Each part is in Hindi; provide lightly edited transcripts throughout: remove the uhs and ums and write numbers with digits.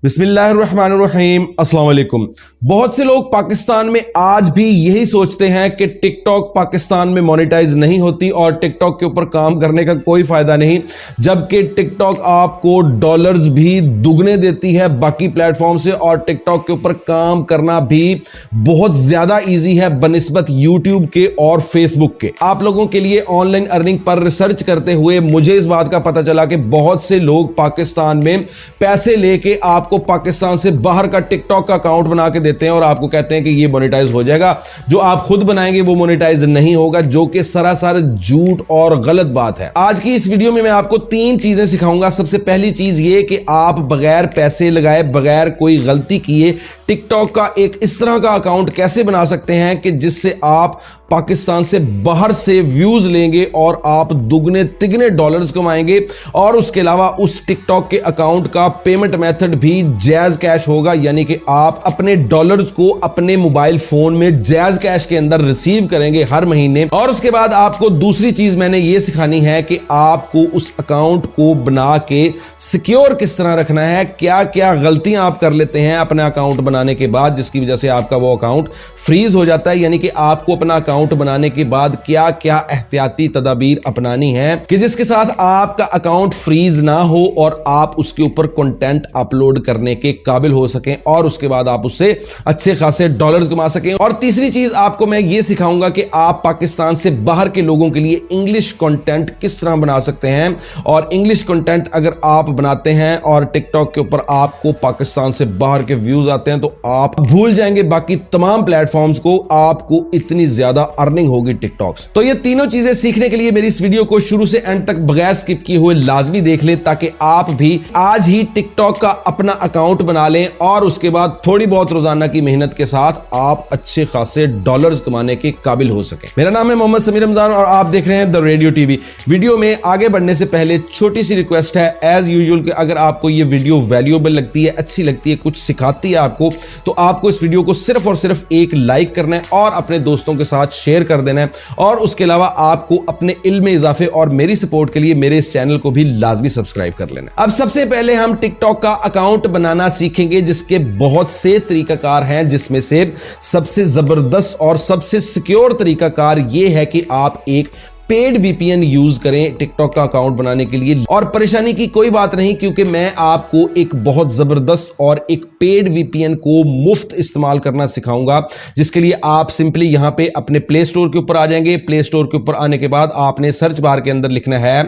बिस्मिल्लाहिर्रहमानिर्रहीम, अस्सलाम वालेकुम। बहुत से लोग पाकिस्तान में आज भी यही सोचते हैं कि टिकटॉक पाकिस्तान में मोनेटाइज नहीं होती और टिकटॉक के ऊपर काम करने का कोई फायदा नहीं, जबकि टिकटॉक आपको डॉलर्स भी दुगने देती है बाकी प्लेटफॉर्म से और टिकटॉक के ऊपर काम करना भी बहुत ज्यादा इजी है बनिस्बत यूट्यूब के और फेसबुक के। आप लोगों के लिए ऑनलाइन अर्निंग पर रिसर्च करते हुए मुझे इस बात का पता चला कि बहुत से लोग पाकिस्तान में पैसे लेके आपको पाकिस्तान से बाहर का टिकटॉक का अकाउंट बना के देते हैं और आपको कहते हैं कि ये मोनेटाइज हो जाएगा। जो आप खुद बनाएंगे वो मोनेटाइज नहीं होगा, जो कि सरासर झूठ और गलत बात है। आज की इस वीडियो में मैं आपको 3 चीजें सिखाऊंगा। सबसे पहली चीज ये कि आप बगैर पैसे लगाए, बगैर कोई गलती किए टिकटॉक का एक इस तरह का अकाउंट कैसे बना सकते हैं कि जिससे आप पाकिस्तान से बाहर से व्यूज लेंगे और आप दुगने तिगने डॉलर्स कमाएंगे। और उसके अलावा उस टिकटॉक के अकाउंट का पेमेंट मेथड भी जैज कैश होगा, यानी कि आप अपने डॉलर्स को अपने मोबाइल फोन में जैज कैश के अंदर रिसीव करेंगे हर महीने। और उसके बाद आपको दूसरी चीज मैंने ये सिखानी है कि आपको उस अकाउंट को बना के सिक्योर किस तरह रखना है, क्या क्या गलतियां आप कर लेते हैं अपने अकाउंट बनाने के बाद जिसकी वजह से आपका वो अकाउंट फ्रीज हो जाता है। यानी कि आपको अपना अकाउंट बनाने के बाद क्या क्या एहतियाती तदाबीर अपनानी है कि जिसके साथ आपका अकाउंट फ्रीज ना हो और आप उसके ऊपर कंटेंट अपलोड करने के काबिल हो सकें और उसके बाद आप उससे अच्छे खासे डॉलर्स कमा सकें। और तीसरी चीज आपको मैं ये सिखाऊंगा कि आप पाकिस्तान से बाहर के लोगों के लिए इंग्लिश कंटेंट किस तरह बना सकते हैं। और इंग्लिश कंटेंट अगर आप बनाते हैं और टिकटॉक के ऊपर आपको पाकिस्तान से बाहर के व्यूज आते हैं तो आप भूल जाएंगे बाकी तमाम प्लेटफॉर्म्स को, आपको इतनी ज्यादा अर्निंग होगी टिकटॉक से। तो ये तीनों चीजें सीखने के लिए मेरी इस वीडियो को शुरू से एंड तक बगैर स्किप किए हुए लाजमी देख लें ताकि आप भी आज ही टिकटॉक का अपना अकाउंट बना लें और उसके बाद थोड़ी बहुत रोजाना की मेहनत के साथ आप अच्छे खासे डॉलर्स कमाने के काबिल हो सके। मेरा नाम है मोहम्मद समीर रमजान और आप देख रहे हैं द रेडियो टीवी। वीडियो में आगे बढ़ने से पहले छोटी सी रिक्वेस्ट है, एज यूजुअल कि अगर आपको ये वीडियो वैल्यूएबल लगती है, अच्छी लगती है, कुछ सिखाती है आपको, तो आपको इस वीडियो को सिर्फ और सिर्फ एक लाइक करना है और अपने दोस्तों के साथ शेयर कर देना है। और उसके अलावा आपको अपने इल्म में इजाफे और मेरी सपोर्ट के लिए मेरे इस चैनल को भी लाजमी सब्सक्राइब कर लेना। अब सबसे पहले हम टिकटॉक का अकाउंट बनाना सीखेंगे जिसके बहुत से तरीकाकार हैं, जिसमें से सबसे जबरदस्त और सबसे सिक्योर तरीकाकार यह है कि आप एक पेड वीपीएन यूज करें टिकटॉक का अकाउंट बनाने के लिए। और परेशानी की कोई बात नहीं क्योंकि मैं आपको एक बहुत जबरदस्त और एक पेड वीपीएन को मुफ्त इस्तेमाल करना सिखाऊंगा, जिसके लिए आप सिंपली यहां पे अपने प्ले स्टोर के ऊपर आ जाएंगे। प्ले स्टोर के ऊपर आने के बाद आपने सर्च बार के अंदर लिखना है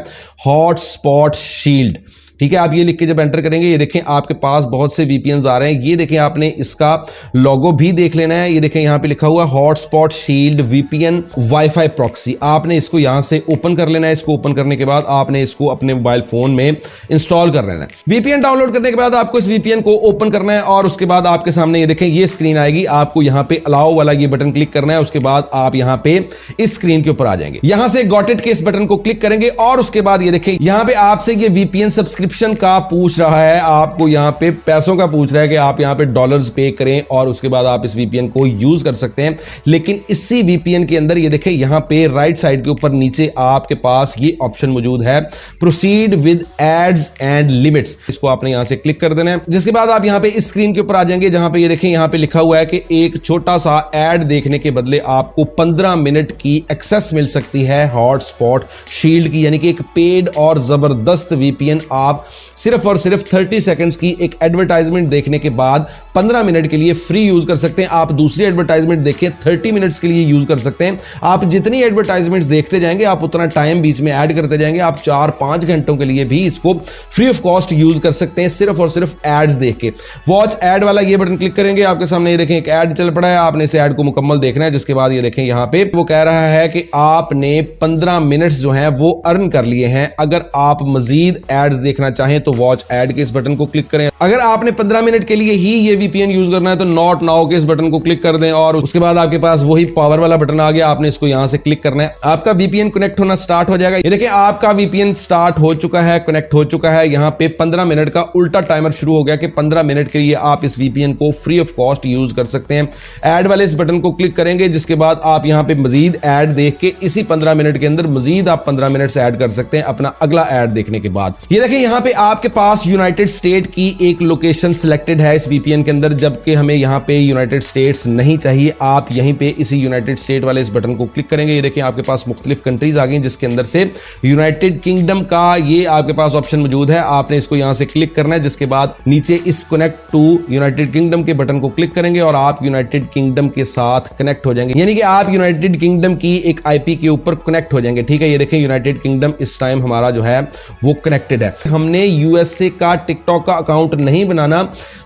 हॉटस्पॉट शील्ड। ठीक है, आप ये लिख के जब एंटर करेंगे, ये देखें आपके पास बहुत से वीपीएन्स आ रहे हैं। ये देखें आपने इसका लोगो भी देख लेना है। ये देखें यहाँ पे लिखा हुआ hotspot shield VPN wifi proxy. आपने इसको यहाँ से ओपन कर लेना है। इसको ओपन करने के बाद आपने इसको अपने मोबाइल फोन में इंस्टॉल कर लेना है। वीपीएन डाउनलोड करने के बाद आपको इस वीपीएन को ओपन करना है और उसके बाद आपके सामने ये देखें ये स्क्रीन आएगी। आपको यहाँ पे अलाउ वाला ये बटन क्लिक करना है। उसके बाद आप यहाँ पे इस स्क्रीन के ऊपर आ जाएंगे। यहाँ से गॉट इट के इस बटन को क्लिक करेंगे और उसके बाद ये देखें यहाँ पे आपसे ये वीपीएन सब्सक्रिप्शन का पूछ रहा है, आपको यहां पे पैसों का पूछ रहा है कि आप यहां पे डॉलर्स पे करें और उसके बाद आप इस वीपीएन को यूज कर सकते हैं। लेकिन इसी वीपीएन के अंदर ये देखें यहां पे राइट साइड के ऊपर नीचे आपके पास ये ऑप्शन मौजूद है, proceed with aids and limits. इसको आपने यहां से क्लिक कर देना है। जिसके बाद आप यहां पे इस स्क्रीन के ऊपर आ जाएंगे जहां पे ये देखें यहां पे लिखा हुआ है कि एक छोटा सा एड देखने के बदले आपको 15 मिनट की एक्सेस मिल सकती है हॉटस्पॉट शील्ड की, यानी कि एक पेड और जबरदस्त वीपीएन आप सिर्फ और सिर्फ 30 सेकंड्स की एक एडवर्टाइजमेंट देखने के बाद 15 मिनट के लिए फ्री यूज कर सकते हैं। आप दूसरी एडवर्टाइजमेंट देखें 30 मिनट्स के लिए यूज कर सकते हैं। आप जितनी एडवर्टाइजमेंट्स देखते जाएंगे आप उतना टाइम बीच में ऐड करते जाएंगे। आप 4-5 घंटों के लिए भी इसको फ्री ऑफ कॉस्ट यूज कर सकते हैं सिर्फ और सिर्फ एड्स देख के। वॉच एड वाला ये बटन क्लिक करेंगे, आपके सामने ये देखें एक एड चल पड़ा है। आपने इस एड को मुकम्मल देखना है। जिसके बाद ये देखें यहाँ पे वो कह रहा है कि आपने 15 मिनट्स जो है वो अर्न कर लिए हैं। अगर आप मजीद एड्स देखना चाहें तो वॉच एड के इस बटन को क्लिक करें। अगर आपने 15 मिनट के लिए ही ये वीपीएन यूज करना है तो नॉट नाउ के इस बटन को क्लिक कर दें और उसके बाद आपके पास वही पावर वाला बटन आ गया। आपने इसको यहां से क्लिक करना है, आपका वीपीएन कनेक्ट होना स्टार्ट हो जाएगा। ये देखिए आपका वीपीएन स्टार्ट हो चुका है, कनेक्ट हो चुका है। यहां पे 15 मिनट का उल्टा टाइमर शुरू हो गया कि 15 मिनट के लिए आप इस वीपीएन को फ्री ऑफ कॉस्ट यूज कर सकते हैं। एड वाले इस बटन को क्लिक करेंगे जिसके बाद आप यहां पे मजीद एड देख के इसी 15 मिनट के अंदर मजीद आप 15 मिनट से ऐड कर सकते हैं अपना अगला एड देखने के बाद। ये देखिए यहां यहां पे आपके पास यूनाइटेड स्टेट की एक लोकेशन सिलेक्टेड है इस वीपीएन के अंदर, जबकि हमें यहां पे यूनाइटेड स्टेट्स नहीं चाहिए। आप यहीं पे इसी यूनाइटेड स्टेट वाले इस बटन को क्लिक करेंगे। ये देखिए आपके पास मुख्तलिफ कंट्रीज आ गई जिसके अंदर से यूनाइटेड किंगडम का ये आपके पास ऑप्शन मौजूद है। आपने इसको यहां से क्लिक करना है, जिसके बाद नीचे इस कनेक्ट टू यूनाइटेड किंगडम के बटन को क्लिक करेंगे और आप यूनाइटेड किंगडम के साथ कनेक्ट हो जाएंगे, यानी कि आप यूनाइटेड किंगडम की एक आईपी के ऊपर कनेक्ट हो जाएंगे। ठीक है, ये देखें यूनाइटेड किंगडम इस टाइम हमारा जो है वो कनेक्टेड है। हमने यूएसए का टिकटॉक का अकाउंट नहीं बनाना,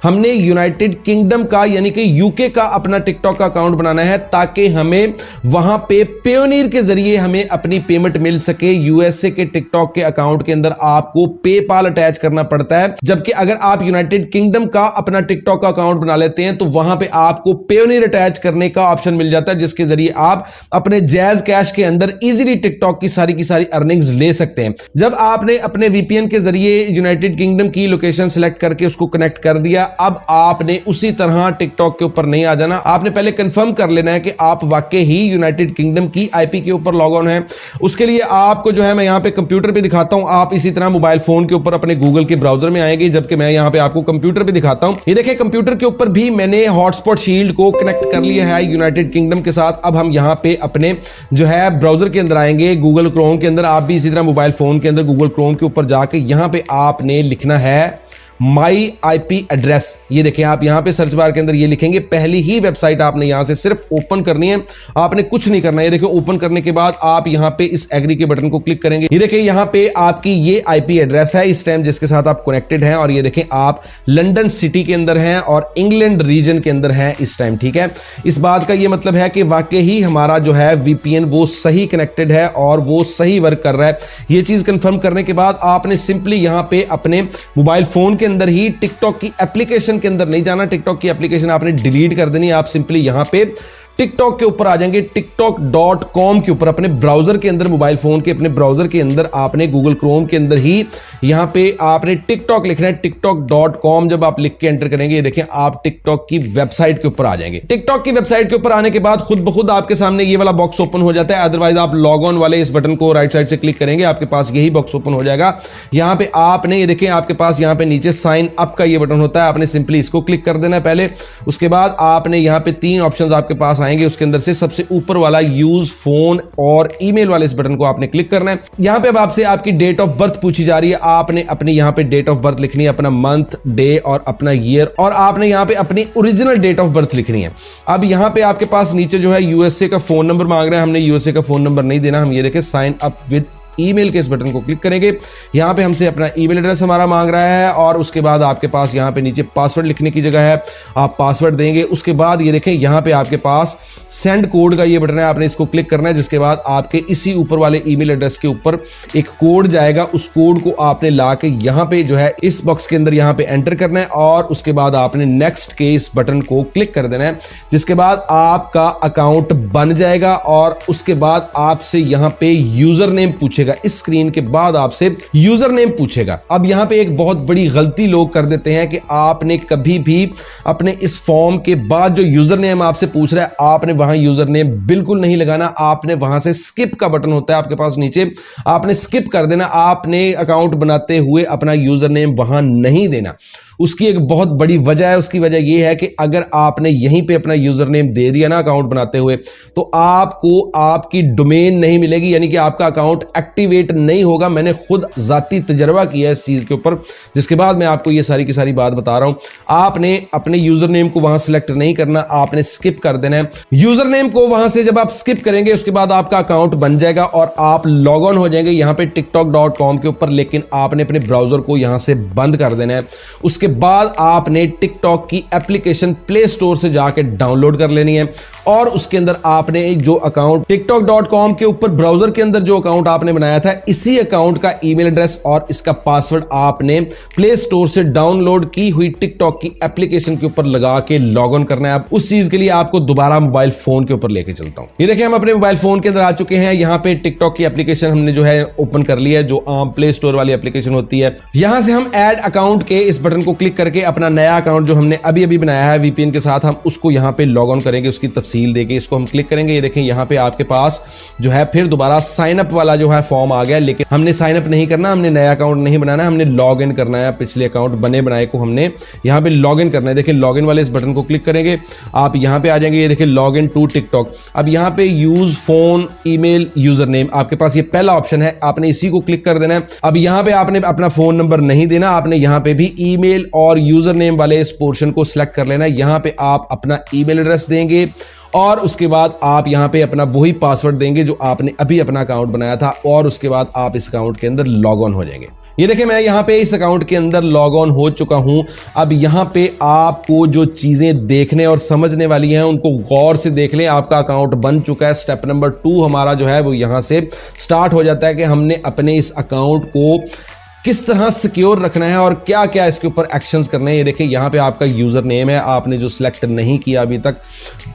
हमने यूनाइटेड किंगडम का यानी कि यूके का अपना टिकटॉक का अकाउंट बनाना है, ताकि हमें वहां पे पेयोनियर के जरिए हमें अपनी पेमेंट मिल सके। यूएसए के टिकटॉक के अकाउंट के अंदर आपको पेपाल अटैच करना पड़ता है, जबकि अगर आप यूनाइटेड किंगडम का अपना टिकटॉक का अकाउंट बना लेते हैं तो वहां पे आपको पेयोनियर अटैच करने का ऑप्शन मिल जाता है, जिसके जरिए आप अपने जैज कैश के अंदर इजीली टिकटॉक की सारी अर्निंग्स ले सकते हैं। जब आपने अपने वीपीएन के जरिए यूनाइटेड किंगडम की लोकेशन सिलेक्ट करके उसको कनेक्ट कर दिया, अब आपने उसी तरह टिकटॉक के ऊपर नहीं आ जाना। आपने पहले कंफर्म कर लेना है कि आप वाकई ही यूनाइटेड किंगडम की आईपी के ऊपर लॉग ऑन है। उसके लिए आपको जो है मैं यहां पे कंप्यूटर पे दिखाता हूं, आप इसी तरह मोबाइल फोन के ऊपर अपने गूगल के ब्राउजर में आएंगे, जबकि मैं यहां पे आपको कंप्यूटर पे दिखाता हूं। ये देखिए कंप्यूटर के ऊपर भी मैंने हॉटस्पॉट शील्ड को कनेक्ट कर लिया है यूनाइटेड किंगडम के साथ। अब हम यहां पे अपने जो है ब्राउजर के अंदर आएंगे, गूगल क्रोम के अंदर। आप भी इसी तरह मोबाइल फोन के अंदर गूगल क्रोम के ऊपर जाके यहां पे आपने लिखना है माई आईपी एड्रेस। ये देखें आप यहां पे सर्च बार के अंदर ये लिखेंगे, पहली ही वेबसाइट आपने यहां से सिर्फ ओपन करनी है, आपने कुछ नहीं करना है। ये देखिए ओपन करने के बाद आप यहां पे इस एग्री के बटन को क्लिक करेंगे। ये देखिए यहां पे आपकी ये आईपी एड्रेस है इस टाइम जिसके साथ आप कनेक्टेड हैं, और ये देखें आप लंदन सिटी के अंदर हैं और इंग्लैंड रीजन के अंदर हैं इस टाइम। ठीक है, इस बात का ये मतलब है कि वाकई ही हमारा जो है वीपीएन वो सही कनेक्टेड है और वो सही वर्क कर रहा है। ये चीज कंफर्म करने के बाद आपने सिंपली यहां पे अपने मोबाइल फोन के अंदर ही टिकटॉक की एप्लीकेशन के अंदर नहीं जाना, टिकटॉक की एप्लीकेशन आपने डिलीट कर देनी। आप सिंपली यहां पे टिकटॉक के ऊपर आ जाएंगे, tiktok.com के ऊपर अपने ब्राउजर के अंदर, मोबाइल फोन के अपने ब्राउजर के अंदर आपने गूगल क्रोम के अंदर ही यहां पे आपने टिकटॉक लिखना है, tiktok.com। जब आप लिख के एंटर करेंगे ये देखें आप टिकटॉक की वेबसाइट के ऊपर आ जाएंगे। टिकटॉक की वेबसाइट के ऊपर आने के बाद खुद ब खुद आपके सामने ये वाला बॉक्स ओपन हो जाता है। अदरवाइज आप लॉग ऑन वाले इस बटन को राइट साइड से क्लिक करेंगे, आपके पास यही बॉक्स ओपन हो जाएगा। यहां पे आपने ये देखें आपके पास यहां पे नीचे साइन अप का ये बटन होता है, आपने सिंपली इसको क्लिक कर देना है पहले। उसके बाद आपने यहां पे 3 ऑप्शंस आपके पास आएंगे, उसके अंदर से सबसे ऊपर वाला यूज फोन और ईमेल वाले इस बटन को आपने क्लिक करना है। यहां पे अब आपसे आपकी डेट ऑफ बर्थ पूछी जा रही है, आपने अपनी यहां पे डेट ऑफ बर्थ लिखनी है, अपना मंथ, डे और अपना ईयर, और आपने यहां पे अपनी ओरिजिनल डेट ऑफ बर्थ लिखनी है। अब यहां पे आपके पास नीचे जो है यूएसए का फोन नंबर मांग रहा है, हमने यूएसए का फोन नंबर नहीं देना, हम ये देखें साइन अप विद ईमेल के इस बटन को क्लिक करेंगे। यहां पे हमसे अपना ईमेल एड्रेस हमारा मांग रहा है, और उसके बाद आपके पास यहां पे नीचे पासवर्ड लिखने की जगह है, आप पासवर्ड देंगे। उसके बाद ये देखें यहां पे आपके पास सेंड कोड का ये बटन है, आपने इसको क्लिक करना है, जिसके बाद आपके इसी ऊपर वाले ईमेल एड्रेस के ऊपर एक कोड जाएगा, उस कोड को आपने ला के यहां पे जो है इस बॉक्स के अंदर यहां पे एंटर करना है, और उसके बाद आपने नेक्स्ट के इस बटन को क्लिक कर देना है, जिसके बाद आपका अकाउंट बन जाएगा। और उसके बाद आपसे यहां पे यूजर नेम पूछेगा, इस स्क्रीन के बाद आपसे यूजर नेम पूछेगा। अब यहां पे एक बहुत बड़ी गलती लोग कर देते हैं कि आपने कभी भी अपने इस फॉर्म के बाद जो यूजर नेम आपसे पूछ रहा है, आपने वहां यूजर नेम बिल्कुल नहीं लगाना, आपने वहां से स्किप का बटन होता है आपके पास नीचे, आपने स्किप कर देना, आपने अकाउंट बनाते हुए अपना यूजर नेम वहां नहीं देना। उसकी एक बहुत बड़ी वजह है, उसकी वजह यह है कि अगर आपने यहीं पे अपना यूजर नेम दे दिया ना अकाउंट बनाते हुए, तो आपको आपकी डोमेन नहीं मिलेगी, यानी कि आपका अकाउंट एक्टिवेट नहीं होगा। मैंने खुद जाती तजर्बा किया है इस चीज के ऊपर, जिसके बाद मैं आपको ये सारी की सारी बात बता रहा हूं। आपने अपने यूजर नेम को वहां सिलेक्ट नहीं करना, आपने स्किप कर देना है यूजर नेम को। वहां से जब आप स्किप करेंगे उसके बाद आपका अकाउंट बन जाएगा और आप लॉग ऑन हो जाएंगे यहां पे tiktok.com के ऊपर, लेकिन आपने अपने ब्राउजर को यहां से बंद कर देना है। उसके बाद आपने टिकटॉक की एप्लीकेशन प्ले स्टोर से जाके डाउनलोड कर लेनी है, और उसके अंदर आपने जो अकाउंट tiktok.com के ऊपर ब्राउजर के अंदर जो अकाउंट आपने बनाया था, इसी अकाउंट का ईमेल एड्रेस और इसका पासवर्ड आपने प्ले स्टोर से डाउनलोड की हुई टिकटॉक की एप्लीकेशन के ऊपर लगा के लॉग ऑन करना है। अब उस चीज के लिए आपको दोबारा मोबाइल फोन के ऊपर लेके चलता हूं। ये देखिए हम अपने मोबाइल फोन के अंदर आ चुके हैं, यहां पे टिकटॉक की एप्लीकेशन हमने जो है ओपन कर लिया है, जो आम प्ले स्टोर वाली एप्लीकेशन होती है। यहां से हम ऐड अकाउंट के इस बटन को क्लिक करके अपना नया अकाउंट जो हमने अभी अभी बनाया है वीपीएन के साथ, हम उसको यहाँ पे लॉग ऑन करेंगे, उसकी तफसील देके इसको हम क्लिक करेंगे। ये देखें यहाँ पे आपके पास जो है फिर दोबारा साइन अप वाला जो है फॉर्म आ गया, लेकिन हमने साइन अप नहीं करना, हमने नया अकाउंट नहीं बनाना, हमने लॉग इन करना है। पिछले अकाउंट बने बनाए को हमने यहाँ पे लॉग इन करना है। देखिए लॉग इन वाले इस बटन को क्लिक करेंगे, आप यहाँ पे आ जाएंगे। ये देखिए लॉग इन टू टिकटॉक। अब यहाँ पे use phone email user name, आपके पास ये पहला ऑप्शन है, आपने इसी को क्लिक कर देना है। अब यहाँ पे आपने अपना फोन नंबर नहीं देना, आपने यहाँ पे भी ईमेल और यूजर नेम वाले इस पोर्शन को सिलेक्ट कर लेना है। यहाँ पे आप अपना ईमेल एड्रेस देंगे और उसके बाद आप यहाँ पे अपना वही पासवर्ड देंगे जो आपने अभी अपना अकाउंट बनाया था, और उसके बाद आप इस अकाउंट के अंदर लॉग ऑन हो जाएंगे। ये देखिए मैं यहाँ पे इस अकाउंट के अंदर लॉग ऑन हो चुका हूं। अब यहाँ पे आपको जो चीजें देखने और समझने वाली हैं उनको गौर से देख लें। आपका अकाउंट बन चुका है। स्टेप नंबर 2 हमारा जो है वो यहाँ से स्टार्ट हो जाता है कि हमने अपने इस अकाउंट को किस तरह सिक्योर रखना है और क्या क्या इसके ऊपर एक्शंस करने हैं। ये देखिए यहाँ पे आपका यूजर नेम है, आपने जो सिलेक्ट नहीं किया अभी तक,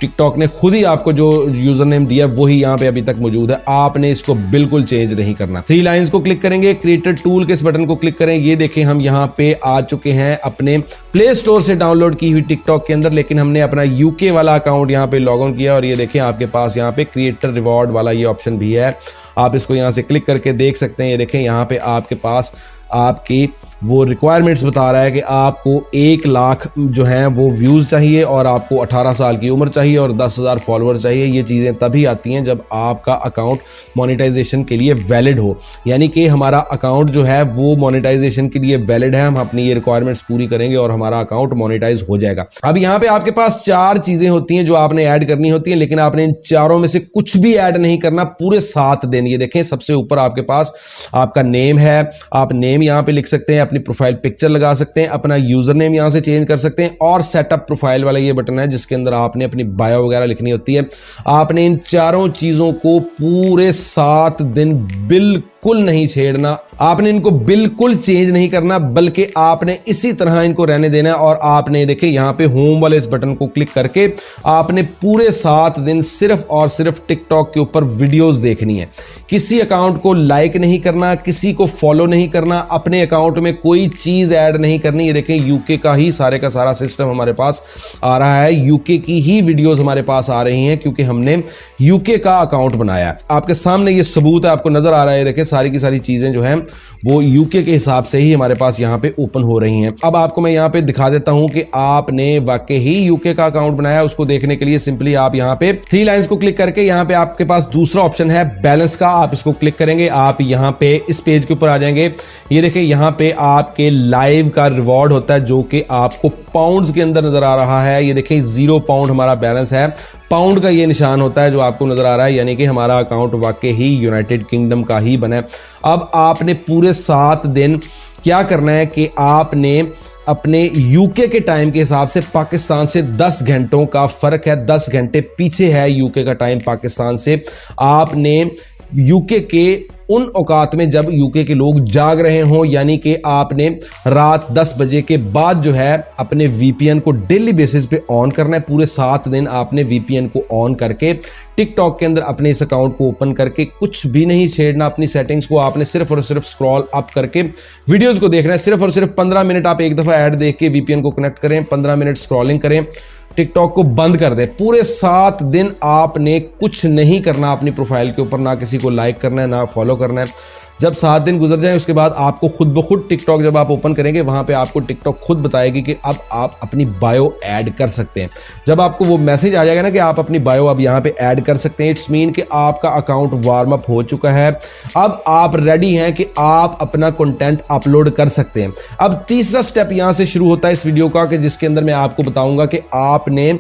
टिकटॉक ने खुद ही आपको जो यूजर नेम दिया वही यहाँ पे अभी तक मौजूद है, आपने इसको बिल्कुल चेंज नहीं करना। 3 लाइंस को क्लिक करेंगे, क्रिएटर टूल के इस बटन को क्लिक करें। ये देखिए हम यहाँ पे आ चुके हैं अपने प्ले स्टोर से डाउनलोड की हुई टिकटॉक के अंदर, लेकिन हमने अपना यूके वाला अकाउंट यहाँ पे लॉग ऑन किया और ये देखिए आपके पास यहाँ पे क्रिएटर रिवॉर्ड वाला ये ऑप्शन भी है। आप इसको यहाँ से क्लिक करके देख सकते हैं। ये देखें यहाँ पे आपके पास आपकी वो रिक्वायरमेंट्स बता रहा है कि आपको 1 लाख जो हैं वो व्यूज़ चाहिए और आपको 18 साल की उम्र चाहिए और 10,000 फॉलोअर चाहिए। ये चीज़ें तभी आती हैं जब आपका अकाउंट मोनेटाइजेशन के लिए वैलिड हो, यानी कि हमारा अकाउंट जो है वो मोनेटाइजेशन के लिए वैलिड है। हम अपनी ये रिक्वायरमेंट्स पूरी करेंगे और हमारा अकाउंट मोनेटाइज हो जाएगा। अब यहाँ पे आपके पास 4 चीज़ें होती हैं जो आपने ऐड करनी होती हैं, लेकिन आपने इन चारों में से कुछ भी ऐड नहीं करना पूरे 7 दिन। ये देखें सबसे ऊपर आपके पास आपका नेम है, आप नेम यहाँ पे लिख सकते हैं, अपनी प्रोफाइल पिक्चर लगा सकते हैं, अपना यूजर नेम यहां से चेंज कर सकते हैं और सेटअप प्रोफाइल वाला ये बटन है जिसके अंदर आपने अपनी बायो वगैरह लिखनी होती है। आपने इन चारों चीजों को पूरे 7 दिन बिल्कुल नहीं छेड़ना, आपने इनको बिल्कुल चेंज नहीं करना, बल्कि आपने इसी तरह इनको रहने देना है। और आपने देखिए यहाँ पे होम वाले इस बटन को क्लिक करके आपने पूरे 7 दिन सिर्फ और सिर्फ टिकटॉक के ऊपर वीडियोस देखनी है। किसी अकाउंट को लाइक नहीं करना, किसी को फॉलो नहीं करना, अपने अकाउंट में कोई चीज ऐड नहीं करनी। ये देखें यूके का ही सारे का सारा सिस्टम हमारे पास आ रहा है, यूके की ही वीडियोस हमारे पास आ रही हैं क्योंकि हमने यूके का अकाउंट बनाया है। आपके सामने ये सबूत है, आपको नजर आ रहा है। देखिए सारी की सारी चीजें जो हैं वो यूके के हिसाब से ही हमारे पास यहाँ पे ओपन हो रही हैं। अब आपको मैं यहाँ पे दिखा देता हूं कि आपने वाकई ही यूके का अकाउंट बनाया। उसको देखने के लिए सिंपली आप यहाँ पे 3 लाइंस को क्लिक करके यहाँ पे आपके पास दूसरा ऑप्शन है बैलेंस का, आप इसको क्लिक करेंगे, आप यहाँ पे इस पेज के ऊपर आ जाएंगे। ये देखिए यहाँ पे आपके लाइव का रिवॉर्ड होता है जो कि आपको पाउंड्स के अंदर नजर आ रहा है। ये देखिए 0 पाउंड हमारा बैलेंस है, पाउंड का ये निशान होता है जो आपको नजर आ रहा है, यानी कि हमारा अकाउंट वाकई ही यूनाइटेड किंगडम का ही बना है। अब आपने पूरे 7 दिन क्या करना है कि आपने अपने यूके के टाइम के हिसाब से पाकिस्तान से 10 घंटों का फर्क है, 10 घंटे पीछे है यूके का टाइम पाकिस्तान से। आपने यूके के उन औकात में जब यूके के लोग जाग रहे हों, यानी कि आपने रात 10 बजे के बाद जो है अपने वीपीएन को डेली बेसिस पे ऑन करना है। पूरे 7 दिन आपने वीपीएन को ऑन करके टिकटॉक के अंदर अपने इस अकाउंट को ओपन करके कुछ भी नहीं छेड़ना, अपनी सेटिंग्स को आपने सिर्फ और सिर्फ स्क्रॉल अप करके वीडियोस को देखना है। सिर्फ और सिर्फ 15 मिनट आप एक दफ़ा ऐड देख के वीपीएन को कनेक्ट करें, 15 मिनट स्क्रॉलिंग करें, टिकटॉक को बंद कर दें। पूरे 7 दिन आपने कुछ नहीं करना अपनी प्रोफाइल के ऊपर, ना किसी को लाइक करना है ना फॉलो करना है। जब 7 दिन गुजर जाए उसके बाद आपको खुद ब खुद टिकटॉक जब आप ओपन करेंगे वहां पे आपको टिकटॉक खुद बताएगी कि अब आप अपनी बायो ऐड कर सकते हैं। जब आपको वो मैसेज आ जाएगा ना कि आप अपनी बायो अब यहाँ पे ऐड कर सकते हैं, इट्स मीन कि आपका अकाउंट वार्म अप हो चुका है। अब आप रेडी हैं कि आप अपना कंटेंट अपलोड कर सकते हैं। अब तीसरा स्टेप यहाँ से शुरू होता है इस वीडियो का, कि जिसके अंदर मैं आपको बताऊंगा कि आपने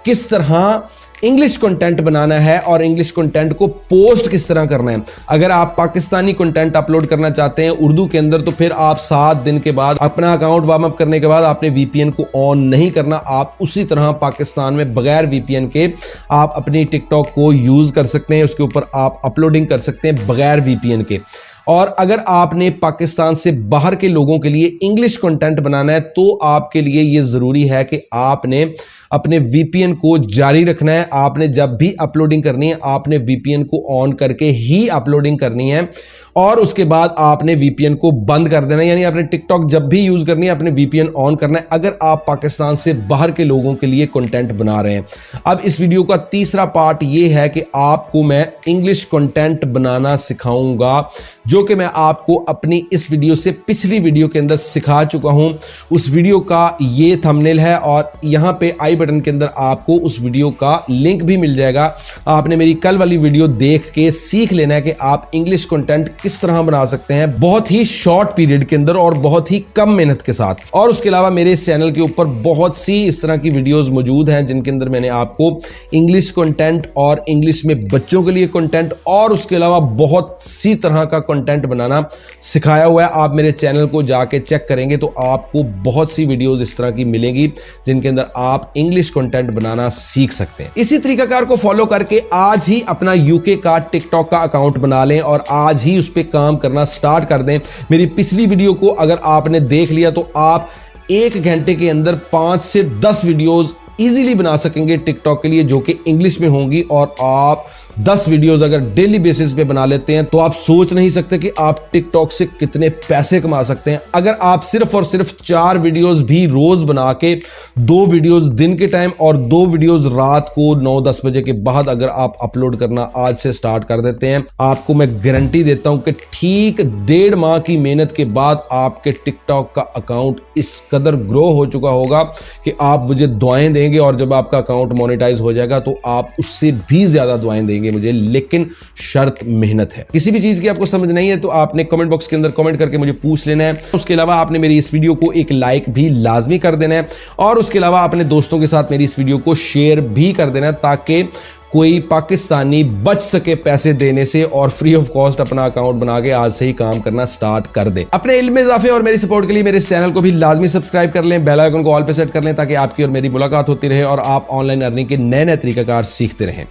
किस तरह इंग्लिश कंटेंट बनाना है और इंग्लिश कंटेंट को पोस्ट किस तरह करना है। अगर आप पाकिस्तानी कंटेंट अपलोड करना चाहते हैं उर्दू के अंदर, तो फिर आप 7 दिन के बाद अपना अकाउंट वार्म अप करने के बाद आपने वीपीएन को ऑन नहीं करना। आप उसी तरह पाकिस्तान में बगैर वीपीएन के आप अपनी टिकटॉक को यूज कर सकते हैं, उसके ऊपर आप अपलोडिंग कर सकते हैं बगैर वीपीएन के। और अगर आपने पाकिस्तान से बाहर के लोगों के लिए इंग्लिश कंटेंट बनाना है तो आपके लिए ये ज़रूरी है कि आपने अपने VPN को जारी रखना है। आपने जब भी अपलोडिंग करनी है आपने VPN को ऑन करके ही अपलोडिंग करनी है और उसके बाद आपने VPN को बंद कर देना है। यानी आपने टिकटॉक जब भी यूज करनी है अपने VPN ऑन करना है अगर आप पाकिस्तान से बाहर के लोगों के लिए कंटेंट बना रहे हैं। अब इस वीडियो का तीसरा पार्ट ये है कि आपको मैं इंग्लिश कंटेंट बनाना सिखाऊंगा, जो कि मैं आपको अपनी इस वीडियो से पिछली वीडियो के अंदर सिखा चुका हूं। उस वीडियो का ये थंबनेल है और यहां पे आई बटन के अंदर आपको उस वीडियो का लिंक भी मिल जाएगा। आपने मेरी कल वाली वीडियो देख के सीख लेना है कि आप इंग्लिश कंटेंट किस तरह बना सकते हैं बहुत ही शॉर्ट पीरियड के अंदर और बहुत ही कम मेहनत के साथ। और उसके अलावा मेरे इस चैनल के ऊपर बहुत सी इस तरह की वीडियोस मौजूद हैं जिनके अंदर मैंने आपको इंग्लिश कंटेंट और इंग्लिश में बच्चों के लिए कंटेंट और उसके अलावा बहुत सी तरह का कंटेंट बनाना सिखाया हुआ है। आप मेरे चैनल को जाके चेक करेंगे तो आपको बहुत सी वीडियोस इस तरह की मिलेंगी जिनके अंदर आप इंग्लिश कंटेंट बनाना सीख सकते हैं। इसी तरीकाकार को फॉलो करके आज ही अपना यूके का टिकटॉक का अकाउंट बना लें और आज ही उस पर काम करना स्टार्ट कर दें। मेरी पिछली वीडियो को अगर आपने देख लिया तो आप 1 घंटे के अंदर 5 से 10 वीडियोस इजीली बना सकेंगे टिकटॉक के लिए जो कि इंग्लिश में होंगी। और आप 10 वीडियोस अगर डेली बेसिस पे बना लेते हैं तो आप सोच नहीं सकते कि आप टिकटॉक से कितने पैसे कमा सकते हैं। अगर आप सिर्फ और सिर्फ 4 वीडियोस भी रोज बना के 2 वीडियोस दिन के टाइम और 2 वीडियोस रात को 9-10 बजे के बाद अगर आप अपलोड करना आज से स्टार्ट कर देते हैं, आपको मैं गारंटी देता हूं कि ठीक 1.5 माह की मेहनत के बाद आपके टिकटॉक का अकाउंट इस कदर ग्रो हो चुका होगा कि आप मुझे दुआएं देंगे और जब आपका अकाउंट मोनेटाइज हो जाएगा तो आप उससे भी ज्यादा दुआएं देंगे मुझे। लेकिन शर्त मेहनत है। किसी भी चीज की आपको समझ नहीं है तो आपने कमेंट बॉक्स के अंदर कमेंट करके मुझे पूछ लेना है। उसके अलावा आपने मेरी इस वीडियो को एक लाइक भी लाजमी कर देना है और उसके अलावा अपने दोस्तों के साथ मेरी इस वीडियो को शेयर भी कर देना है ताकि कोई पाकिस्तानी बच सके पैसे देने से और फ्री ऑफ कॉस्ट अपना अकाउंट बना के आज से ही काम करना स्टार्ट कर दे। अपने इल्म में इजाफे और मेरी सपोर्ट के लिए मेरे चैनल को भी लाजमी सब्सक्राइब कर लें, बेल आइकन को ऑल पे सेट कर लें ताकि आपकी और मेरी मुलाकात होती रहे और आप ऑनलाइन अर्निंग के नए नए तरीकाकार सीखते रहें।